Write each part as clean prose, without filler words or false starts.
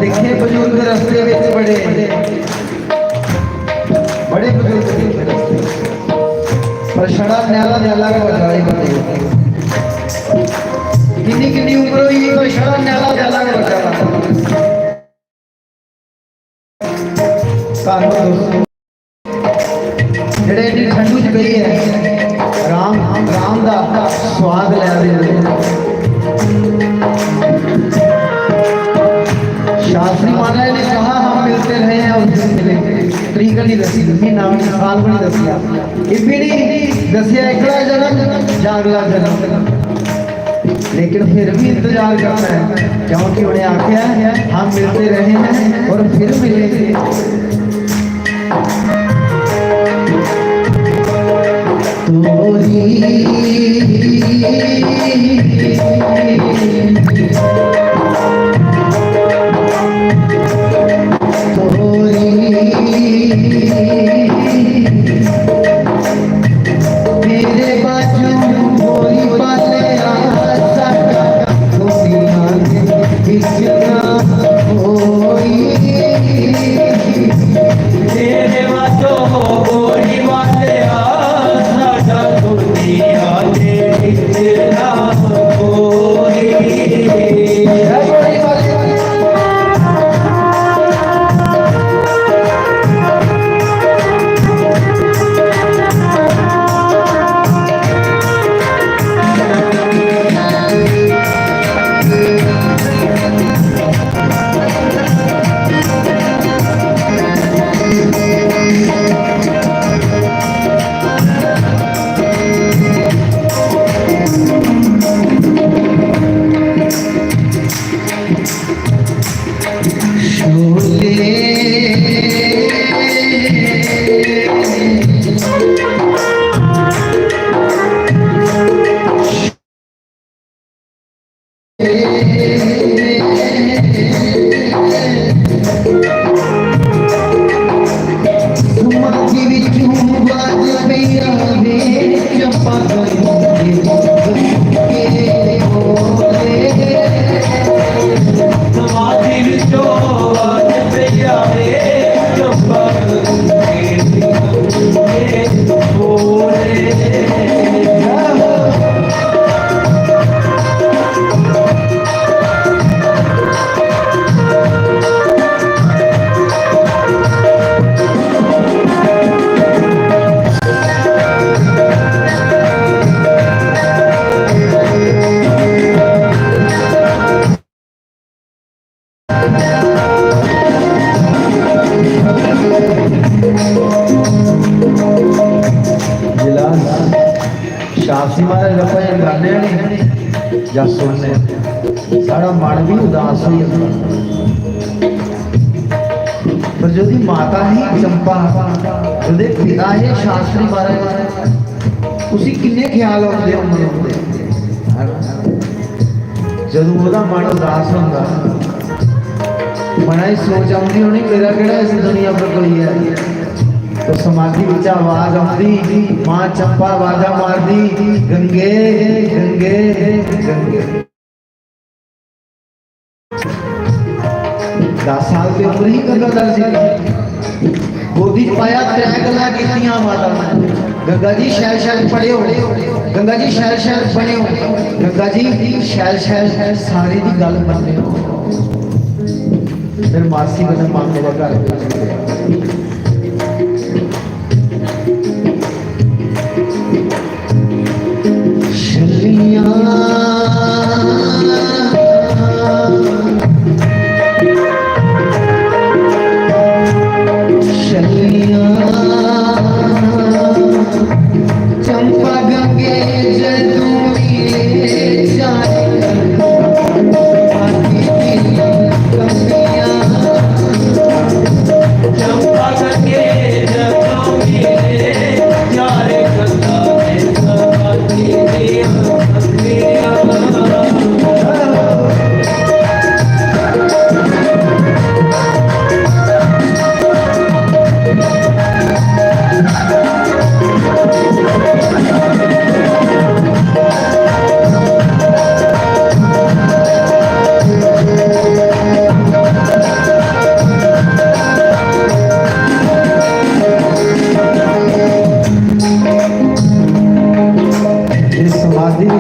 दिखे बुजुर्ग रस्ते में बड़े बड़े बुजुर्ग पर छड़ा न्याला न्याला का बजाई बने किन्नी किन्नी उम्र हुई कोई छड़ा न्याला न्याला का बजावा जेड़े इन्नी ठंडू च गई है राम राम दा स्वाद ले शास्त्री महाराज ने कहा हम मिलते रहे हैं उस दिन मिले तरीका नहीं दसी महीना साल भी नहीं दसिया इबी नहीं दसिया अगला जन्म या अगला जन्म लेकिन फिर भी इंतजार करना है क्योंकि उन्हें आख्या हम मिलते रहे हैं और फिर मिलेंगे ਜਾਂ ਸੁਣਨੇ ਸਾਡਾ ਮਨ ਵੀ ਉਦਾਸ ਹੋ ਜਾਂਦਾ। ਪਰ ਜਿਹਦੀ ਮਾਤਾ ਹੀ ਚੰਪਾ, ਜਿਹਦੇ ਪਿਤਾ ਹੈ ਸ਼ਾਸਤਰੀ ਮਹਾਰਾਜ, ਤੁਸੀਂ ਕਿੰਨੇ ਖਿਆਲ ਆਉਂਦੇ ਹੋ ਮਨ ਦੇ। ਜਦੋਂ ਉਹਦਾ ਮਨ ਉਦਾਸ ਹੁੰਦਾ, ਮਨਾਂ 'ਚ ਸੋਚ ਆਉਂਦੀ ਹੋਣੀ ਮੇਰਾ ਕਿਹੜਾ ਇਸ ਦੁਨੀਆ ਪਰ ਕੋਈ ਹੈ। तो समाधि विच आवाज आती, मां चंपा आवाजा मारदी, गंगे गंगे गंगे। 10 साल की उम्र ही गंगाधर जी गोदी पाया, 3 गल्लां कीतियां माता ने। गंगा जी शैल शैल पढ़ियो, गंगा जी शैल शैल पढ़ियो, गंगा जी शैल शैल सारी दी गल मन्नियो। फिर मासी कन्नै मां का घर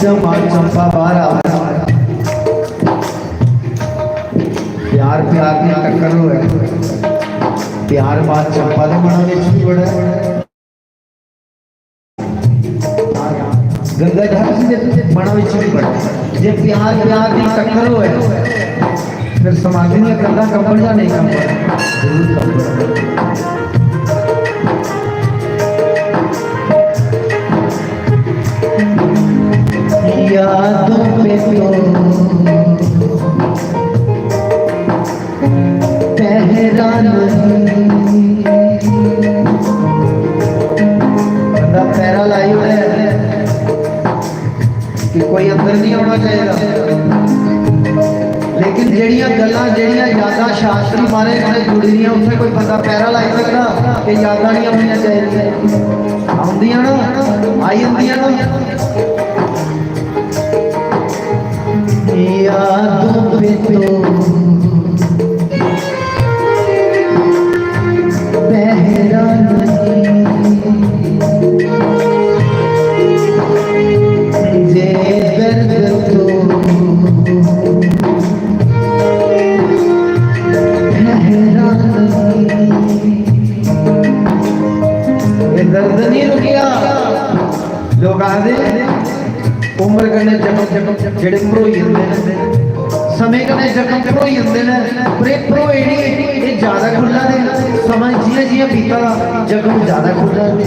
चंपा गंगे चंपा बाहर आ, प्यार प्यार की टक्कर हो, प्यार बात चंपा के मन में बड़ा, गंगाधर जी मन में भी बड़ा। जे प्यार प्यार की टक्कर हो फिर समाधि में कंधा कंबल या नहीं कंबल, जरूर कंबल। यादों पे तो पहरा नहीं, बंदा पहरा लाई हुआ है कि कोई अंदर नहीं आना चाहिए। लेकिन जड़ियां गल्लां जड़ियां यादां शास्त्री मारे ने जुड़ियां, उत्थे कोई बंदा पहरा लाई सकदा कि यादां नहीं आउणियां चाहिए। आउंदियां ना, आई जंदियां ना। यादों पे तो पहरा नहीं, जे दर्द तो पहरा नहीं। ये दर्द नहीं रुकिया। लोग आदे उम्र कने जख्म जेड़े भरोई जंदे ने, समय कने जख्म भरोई जंदे ने, पर इह भरोई नहीं, ये ज्यादा खुल्ला ने। समय जियां जियां बीता जख्म ज्यादा खुल्ला ने।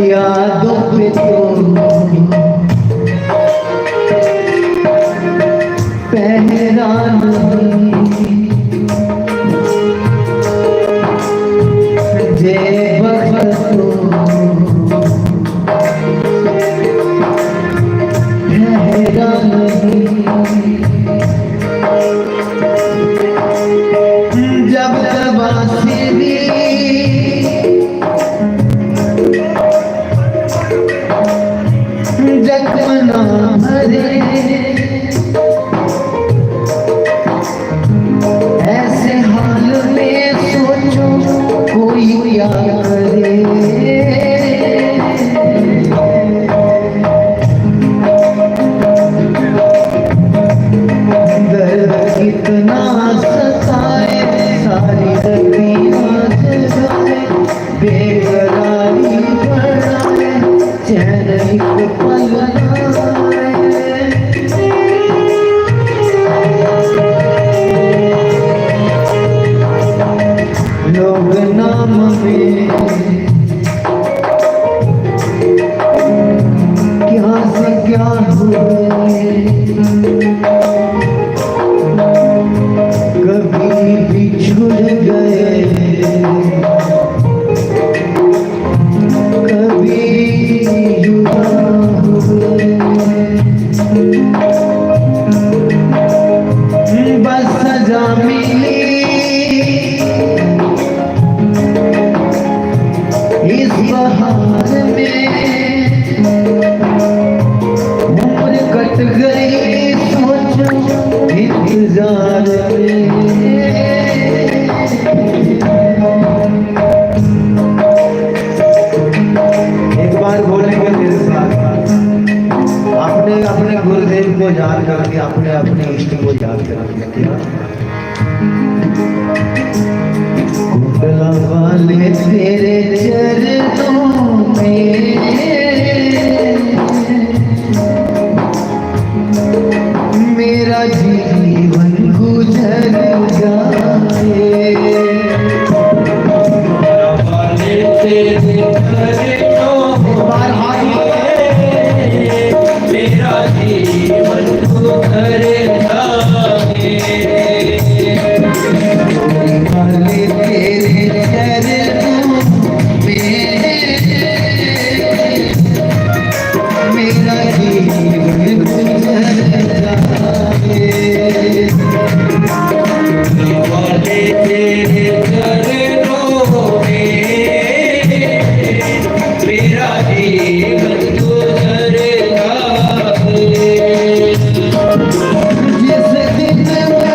यादों पे तो पहरा नहीं, जे जब जगमना भरे ऐसे हाल में सोचो कोई क्या करे। दर्द कितना सताए, सारी रतियां जगाए, बेकरारी बढ़ाए, चैन एक पल आए। लोग नाम में जुदा हुए, कभी बिछुड़ गए, कभी जुदा हुए, बस सजा मिली इस बहार में, उम्र कट गई सोचो इंतजार में। एक बार बोलेंगे मेरे साथ, अपने अपने गुरुदेव को याद करके, अपने अपने इष्ट को याद करके, कुंडला वाले तेरे चरणों में मेरा जीवन गुजर जाए, वाले तेरे चरणों में मेरा जीवन गुजर जाए, वाले तेरे चरणों में मेरा जीवन गुजर जाए, वाले तेरे चरणों में मेरा जीवन गुजर जाए। जिस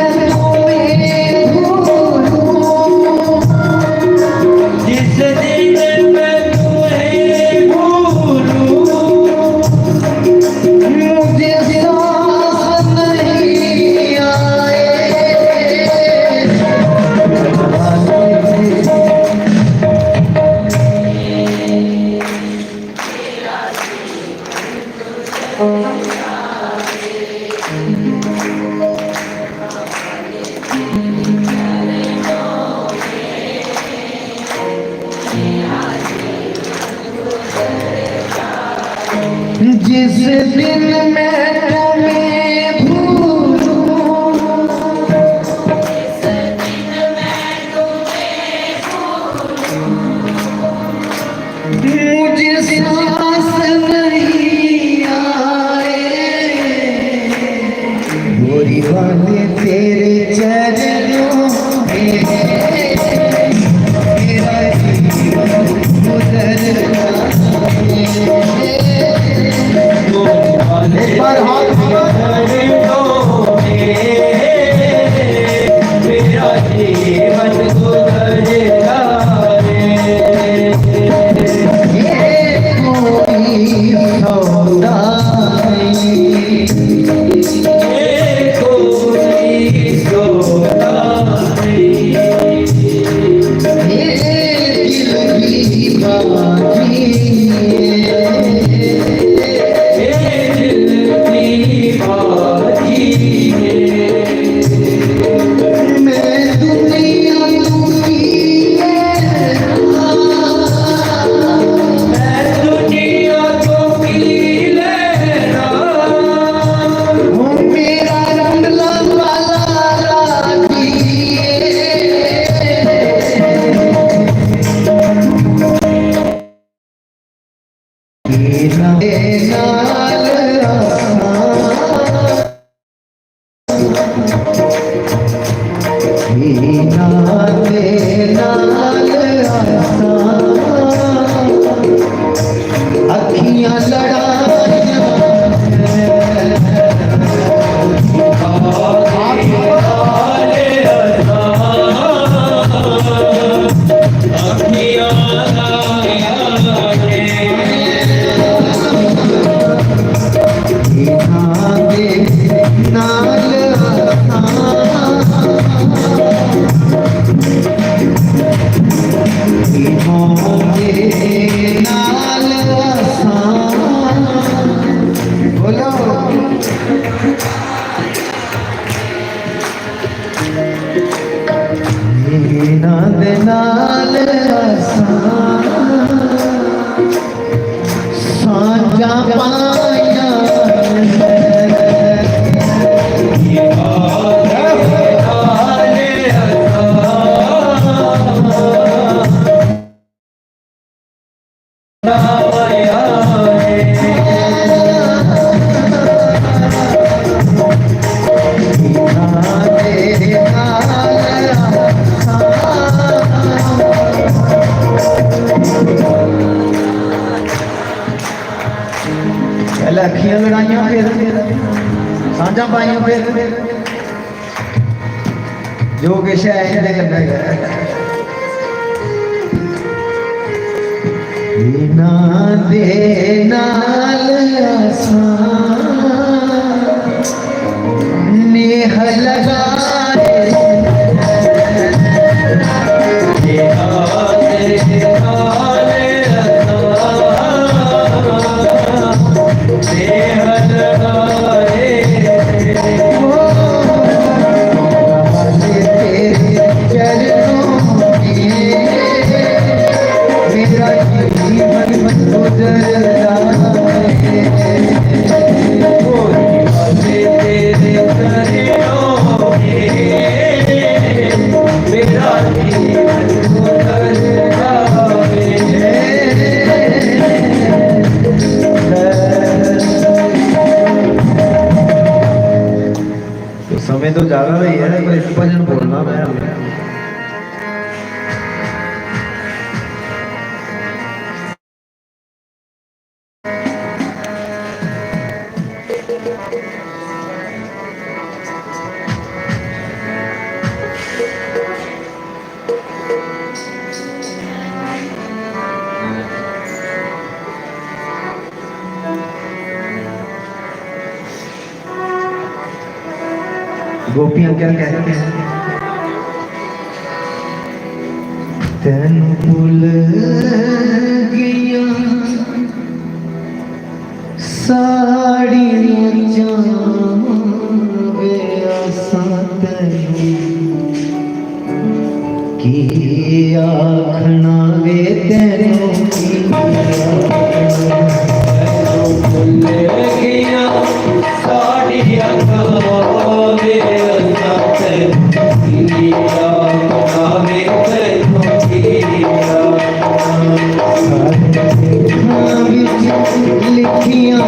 दिन मैं तुम्हें भूलूं, जिस दिन मैं तुम्हें भूलूं, मुझे सांस नहीं आए, जिस दिन मैं तुम्हें भूलूं, मुझे सांस नहीं आए, गोरी वाले तेरे चरणों में मेरा जीवन गुजर जाए। एक बार हाथ चरणों में मेरा जीवन गुजर जाए, ये कोई सौदा नहीं, ये कोई सौदा नहीं, ये दिल की बाजी अखियां लड़ाइयां नाल साजा पाया पहले अखियां लड़ाइया फिर सांझा पाइया फिर जो किश है इहदे कन्नै गै बिना दे नाल नेह लगाए समय तो ज्यादा ही है पर इस भजन बोलना मैं गोपियां क्या कहते हैं तेन भूल गया साड़ी जावे आसा तैनू की आखना वे तेनू भूल गया साड़ी जावे लिखिया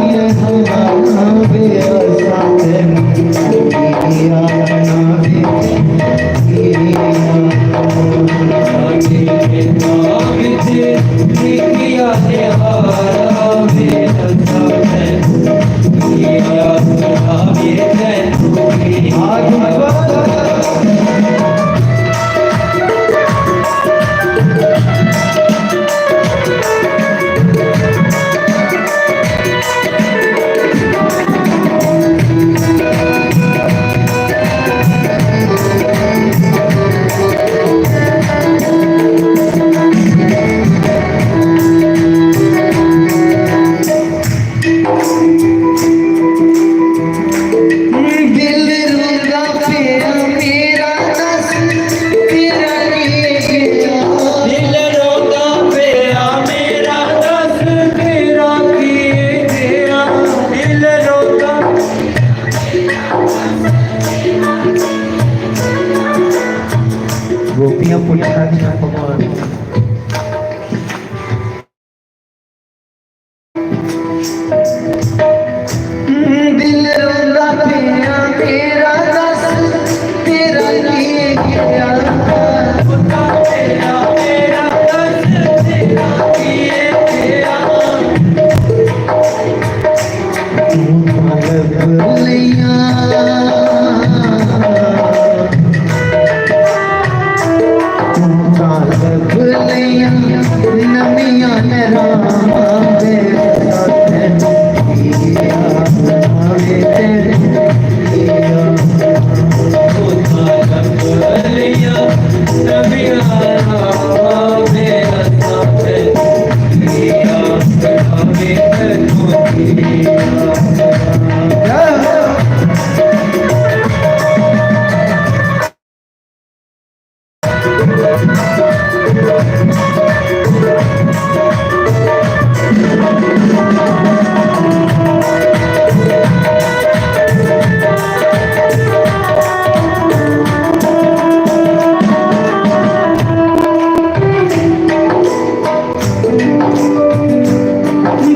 गोपियां पूछा भगवान दिल रोंदा पिया मेरा दस तेरा लिए गया तेरा मेरा दस तेरा लिए गया तू तलब लिया नमिया मेरा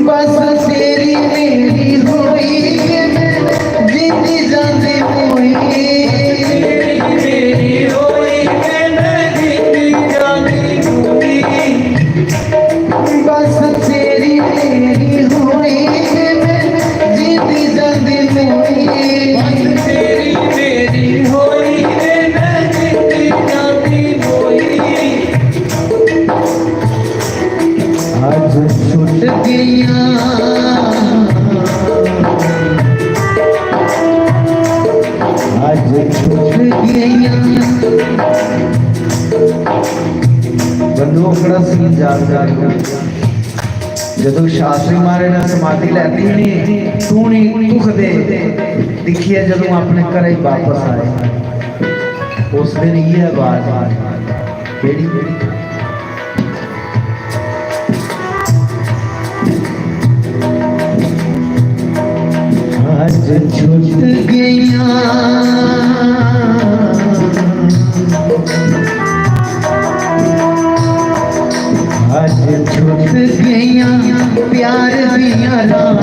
बस तेरी बड़ा सीन याद कर जदों शास्त्री महाराज ने समाधि लैती नहीं तू नहीं दुख दे दिखिए जदों अपने घर ही वापस आए उस दिन ये आवाज केड़ी आज छूट गया आज छूट गया प्यार दिया राम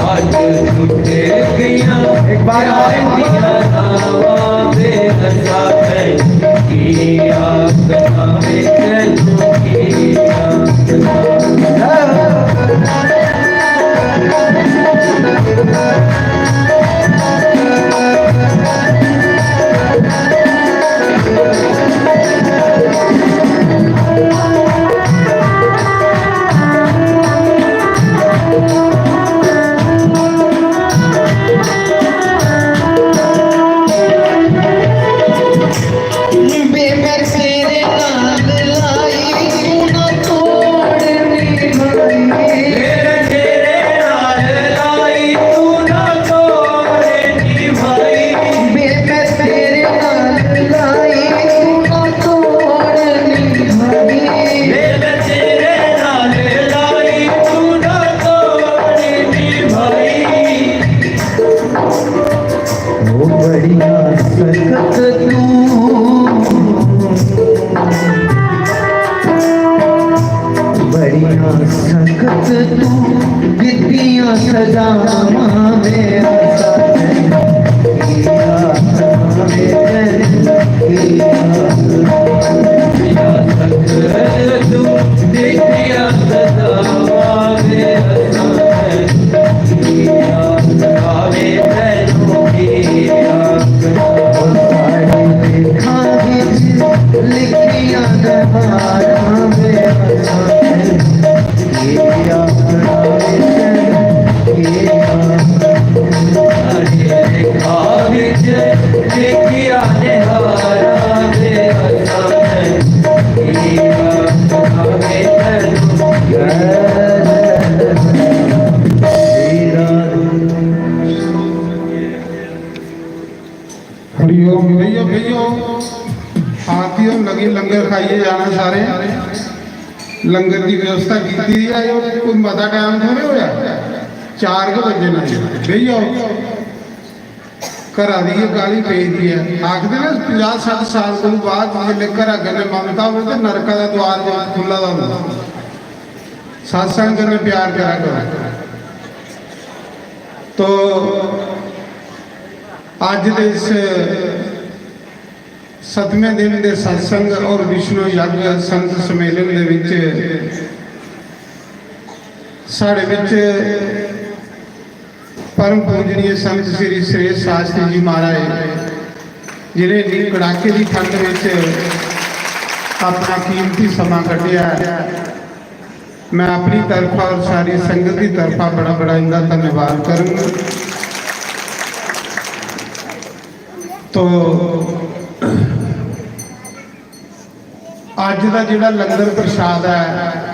आज छूटे गया एक बार लंगर खाइए जाना सारे लंगर की व्यवस्था की कोई मता टाइम थोड़े होया 4 बजे ना बही जाओ घर दी गाली पे दी है आखते ना 50-60 साल तो बाद जो घर कने ममता हो तो नरका का द्वार जो खुला होता सत्संग कने प्यार करा करो तो अज दे इस 7वें दिन के सत्संग और विष्णु यज्ञ संत सम्मेलन दे विच साढ़े विच परम पूजनीय संत श्री श्रेष्ठ शास्त्री जी महाराज जिन्हें इन्नी कड़ाके की ठंड विच अपना कीमती समा कटिया मैं अपनी तरफा और सारी संगत की तरफा बड़ा बड़ा इनका धन्यवाद करूँगा। तो अज का जिहड़ा लंगर प्रसाद है